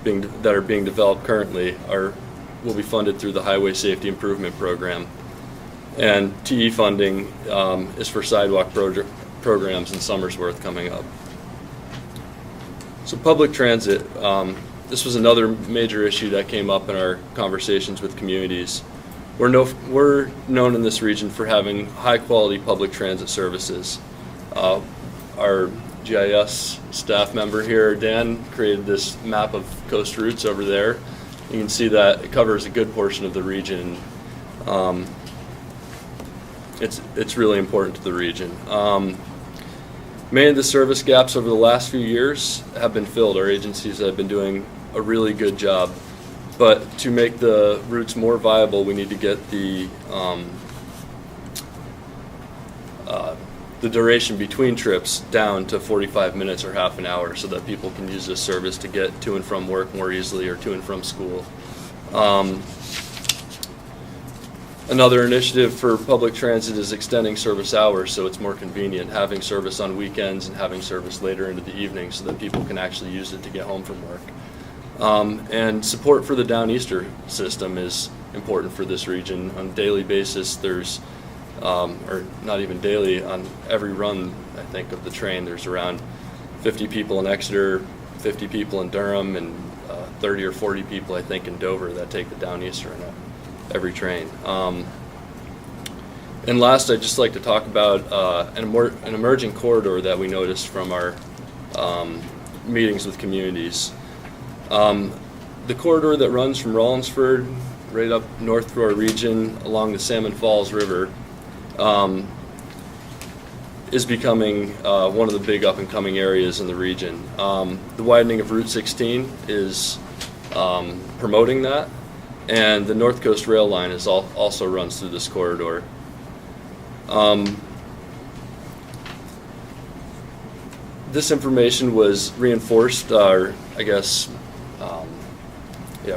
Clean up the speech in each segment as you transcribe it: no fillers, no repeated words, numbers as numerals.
that are being developed currently will be funded through the Highway Safety Improvement Program. And TE funding is for sidewalk programs in Somersworth coming up. So public transit, this was another major issue that came up in our conversations with communities. We're known in this region for having high quality public transit services. Our GIS staff member here, Dan, created this map of coast routes over there. You can see that it covers a good portion of the region. It's really important to the region. Many of the service gaps over the last few years have been filled. Our agencies have been doing a really good job. But to make the routes more viable, we need to get the duration between trips down to 45 minutes or half an hour so that people can use this service to get to and from work more easily or to and from school. Another initiative for public transit is extending service hours so it's more convenient, having service on weekends and having service later into the evening so that people can actually use it to get home from work. And support for the Downeaster system is important for this region. On a daily basis, there's, or not even daily, on every run, I think, of the train, there's around 50 people in Exeter, 50 people in Durham, and 30 or 40 people, I think, in Dover that take the Downeaster in every train. And last, I'd just like to talk about an emerging corridor that we noticed from our meetings with communities. The corridor that runs from Rollinsford right up north through our region along the Salmon Falls River is becoming one of the big up-and-coming areas in the region. The widening of Route 16 is promoting that, and the North Coast Rail Line also runs through this corridor. This information was reinforced,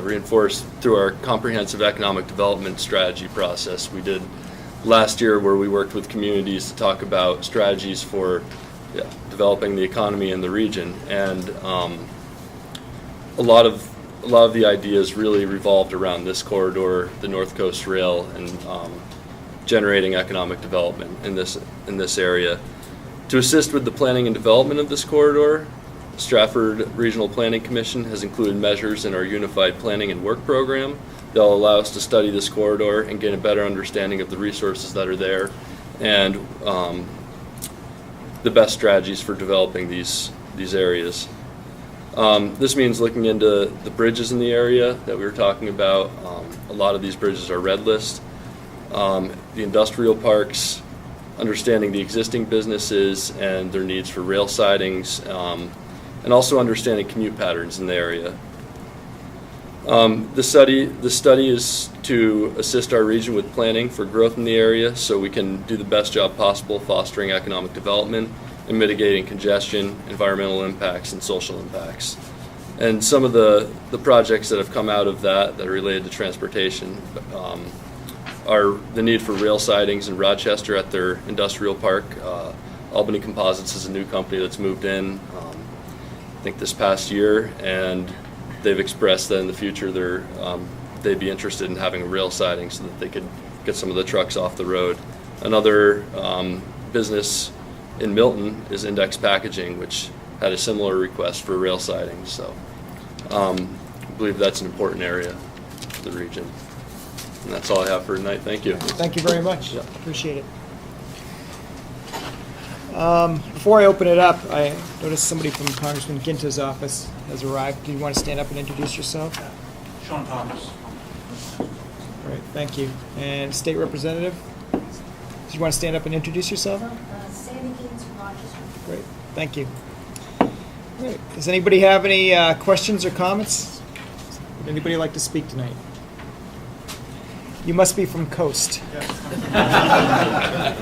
reinforced through our comprehensive economic development strategy process we did last year, where we worked with communities to talk about strategies for developing the economy in the region. And a lot of the ideas really revolved around this corridor, the North Coast Rail, and generating economic development in this area. To assist with the planning and development of this corridor, Stratford Regional Planning Commission has included measures in our Unified Planning and Work Program that will allow us to study this corridor and gain a better understanding of the resources that are there and the best strategies for developing these areas. This means looking into the bridges in the area that we were talking about. A lot of these bridges are red list. The industrial parks, understanding the existing businesses and their needs for rail sidings, and also understanding commute patterns in the area. The study is to assist our region with planning for growth in the area so we can do the best job possible fostering economic development and mitigating congestion, environmental impacts, and social impacts. And some of the projects that have come out of that are related to transportation are the need for rail sidings in Rochester at their industrial park. Albany Composites is a new company that's moved in, I think this past year, and they've expressed that in the future they'd be interested in having a rail siding so that they could get some of the trucks off the road. Another business in Milton is Index Packaging, which had a similar request for rail sidings. So I believe that's an important area for the region. And that's all I have for tonight. Thank you. Thank you very much. Yeah. Appreciate it. Before I open it up, I noticed somebody from Congressman Ginta's office has arrived. Do you want to stand up and introduce yourself? Sean Thomas. Great, thank you. And State Representative? Do you want to stand up and introduce yourself? Sandy Keynes from Rochester. Great, thank you. All right. Does anybody have any questions or comments? Would anybody like to speak tonight? You must be from Coast. Yeah.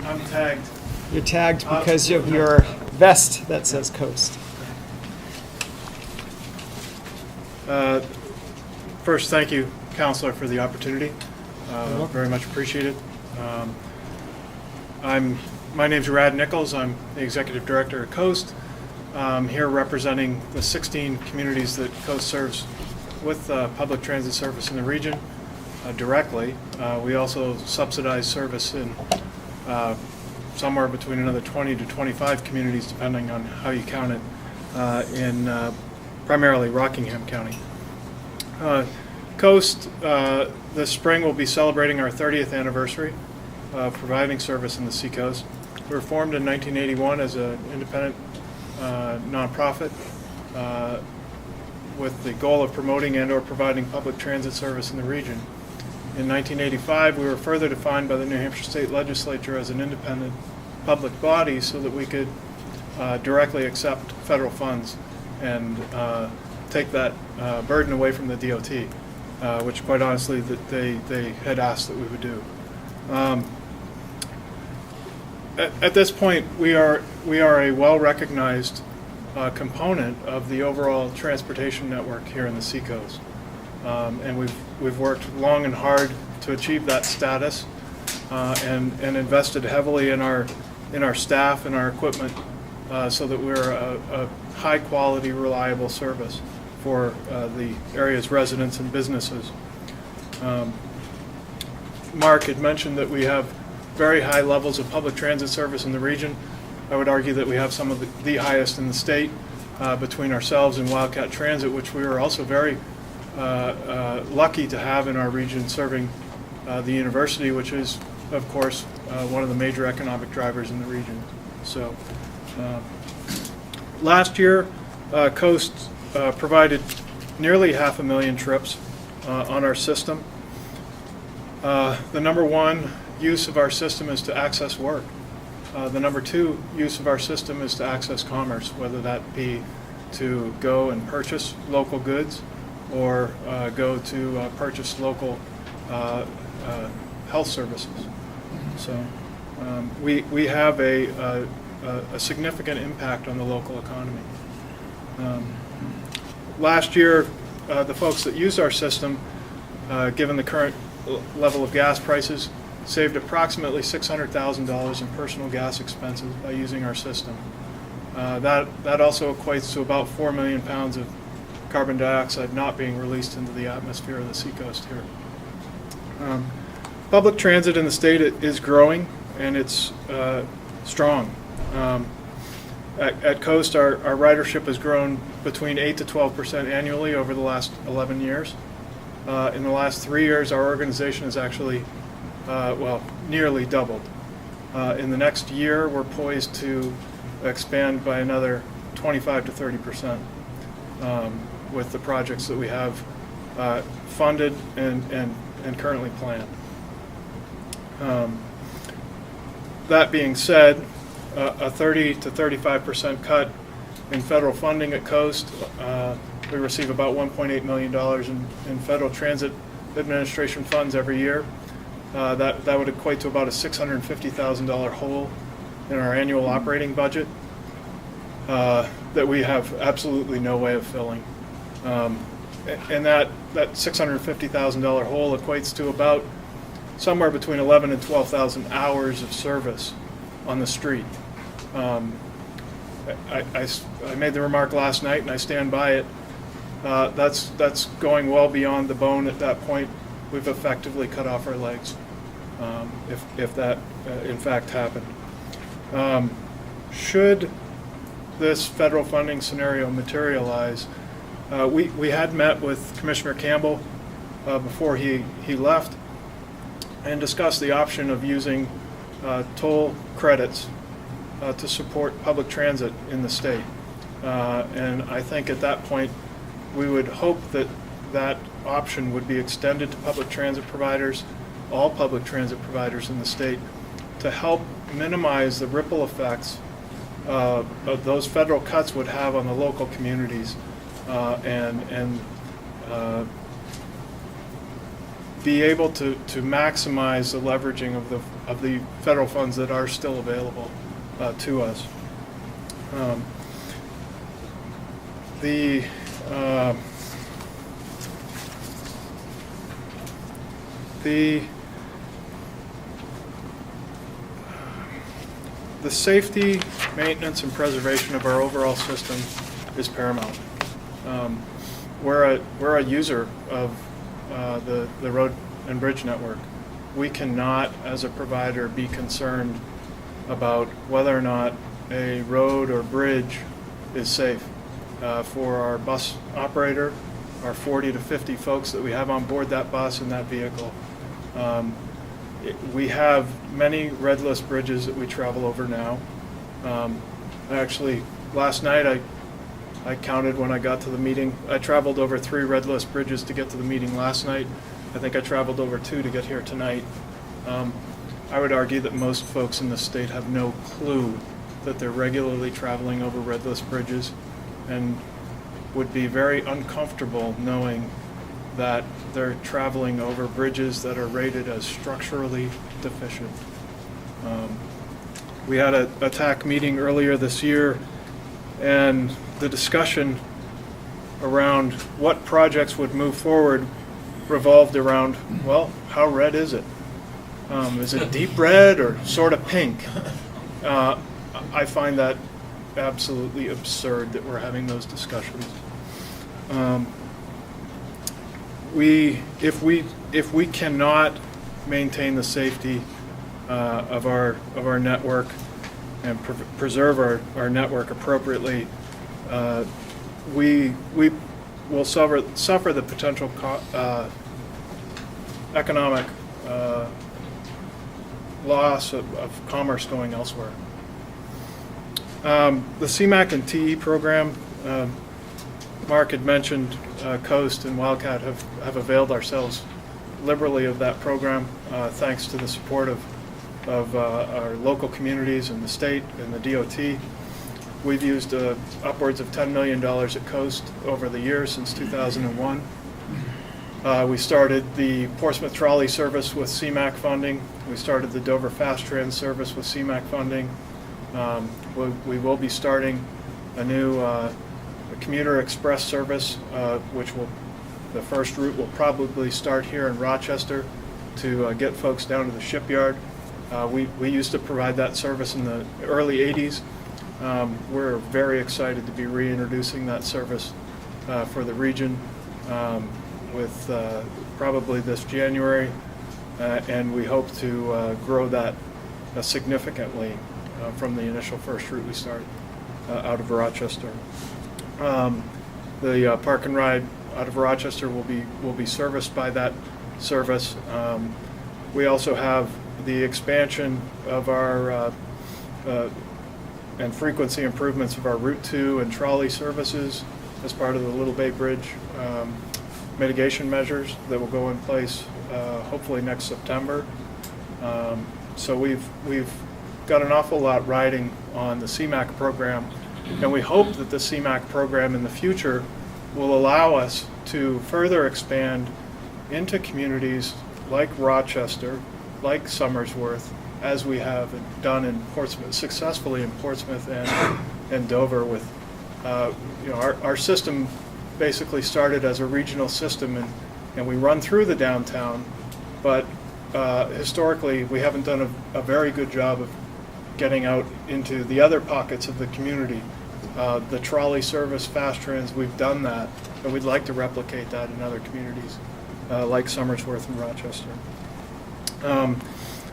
I'm tagged. You're tagged because of your vest that says Coast. First, thank you, Counselor, for the opportunity. Very much appreciated. My name's Rad Nichols. I'm the Executive Director at Coast. here representing the 16 communities that Coast serves with public transit service in the region directly. We also subsidize service in somewhere between another 20 to 25 communities, depending on how you count it, in primarily Rockingham County. Coast, this spring, will be celebrating our 30th anniversary of providing service in the Seacoast. We were formed in 1981 as an independent nonprofit with the goal of promoting and/or providing public transit service in the region. In 1985, we were further defined by the New Hampshire State Legislature as an independent public body so that we could directly accept federal funds and take that burden away from the DOT, which quite honestly that they had asked that we would do. At this point, we are a well-recognized component of the overall transportation network here in the Seacoast, and we've worked long and hard to achieve that status, and invested heavily in our staff and our equipment, so that we're a high-quality, reliable service for the area's residents and businesses. Mark had mentioned that we have very high levels of public transit service in the region. I would argue that we have some of the highest in the state, between ourselves and Wildcat Transit, which we are also very lucky to have in our region, serving the university, which is, of course, one of the major economic drivers in the region. So, last year, Coast provided nearly 500,000 trips on our system. The number one use of our system is to access work. The number two use of our system is to access commerce, whether that be to go and purchase local goods or go to purchase local health services. So we have a significant impact on the local economy. Last year, the folks that used our system, given the current level of gas prices, saved approximately $600,000 in personal gas expenses by using our system. That also equates to about 4 million pounds of carbon dioxide not being released into the atmosphere of the Seacoast here. Public transit in the state is growing, and it's strong. At Coast, our ridership has grown between 8 to 12% annually over the last 11 years. In the last 3 years, our organization has actually nearly doubled. In the next year, we're poised to expand by another 25 to 30% with the projects that we have funded and currently planned. That being said, a 30 to 35% cut in federal funding at Coast. We receive about $1.8 million in Federal Transit Administration funds every year. That would equate to about a $650,000 hole in our annual operating budget that we have absolutely no way of filling. And that $650,000 hole equates to about somewhere between 11 and 12,000 hours of service on the street. I made the remark last night, and I stand by it. That's going well beyond the bone at that point. We've effectively cut off our legs, if that in fact happened. Should this federal funding scenario materialize, we had met with Commissioner Campbell before he left and discussed the option of using toll credits to support public transit in the state. And I think at that point we would hope that that option would be extended to public transit providers, all public transit providers in the state, to help minimize the ripple effects of those federal cuts would have on the local communities, and be able to maximize the leveraging of the federal funds that are still available to us. the safety, maintenance, and preservation of our overall system is paramount. We're a user of the road and bridge network. We cannot, as a provider, be concerned about whether or not a road or bridge is safe for our bus operator, our 40 to 50 folks that we have on board that bus and that vehicle. We have many red list bridges that we travel over now. Actually, last night I counted when I got to the meeting. I traveled over 3 red list bridges to get to the meeting last night. I think I traveled over 2 to get here tonight. I would argue that most folks in the state have no clue that they're regularly traveling over red list bridges and would be very uncomfortable knowing that they're traveling over bridges that are rated as structurally deficient. We had a TAC meeting earlier this year, and the discussion around what projects would move forward revolved around, well, how red is it? Is it deep red or sort of pink? I find that absolutely absurd that we're having those discussions. If we cannot maintain the safety of our network and preserve our network appropriately, we will suffer the potential economic loss of commerce going elsewhere. The CMAQ and TE program, Mark had mentioned Coast and Wildcat have availed ourselves liberally of that program, thanks to the support of our local communities and the state and the DOT. We've used upwards of $10 million at Coast over the years since 2001. We started the Portsmouth trolley service with CMAQ funding. We started the Dover Fast Trans service with CMAQ funding. We will be starting a new commuter express service, the first route will probably start here in Rochester to get folks down to the shipyard. We used to provide that service in the early 80s. We're very excited to be reintroducing that service for the region with probably this January, and we hope to grow that significantly from the initial first route we started out of Rochester. The Park and Ride out of Rochester will be serviced by that service. We also have the expansion of our and frequency improvements of our Route 2 and trolley services as part of the Little Bay Bridge mitigation measures that will go in place hopefully next September. So we've got an awful lot riding on the CMAQ program, and we hope that the CMAQ program in the future will allow us to further expand into communities like Rochester, like Somersworth, as we have done in Portsmouth, successfully in Portsmouth and Dover. With our system basically started as a regional system, and we run through the downtown, but historically we haven't done a very good job of getting out into the other pockets of the community. The trolley service, Fast Trans, we've done that, and we'd like to replicate that in other communities like Somersworth and Rochester.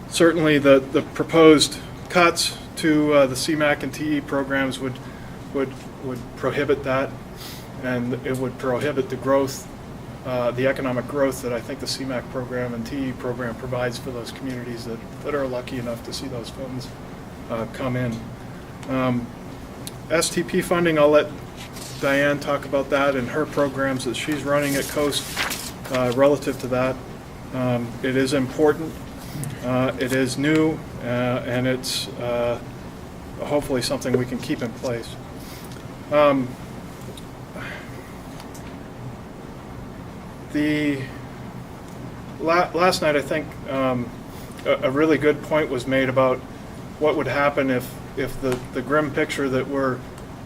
Certainly the proposed cuts to the CMAQ and TE programs would prohibit that, and it would prohibit the growth, the economic growth that I think the CMAQ program and TE program provides for those communities that are lucky enough to see those funds come in. STP funding, I'll let Diane talk about that and her programs that she's running at Coast relative to that. It is important, it is new, and it's hopefully something we can keep in place. Last night, I think a really good point was made about what would happen if the grim picture that we're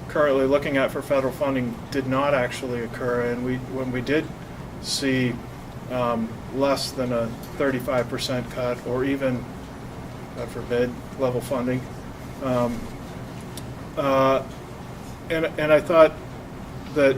currently looking at for federal funding did not actually occur, and when we did see less than a 35% cut, or even, God forbid, level funding. And I thought that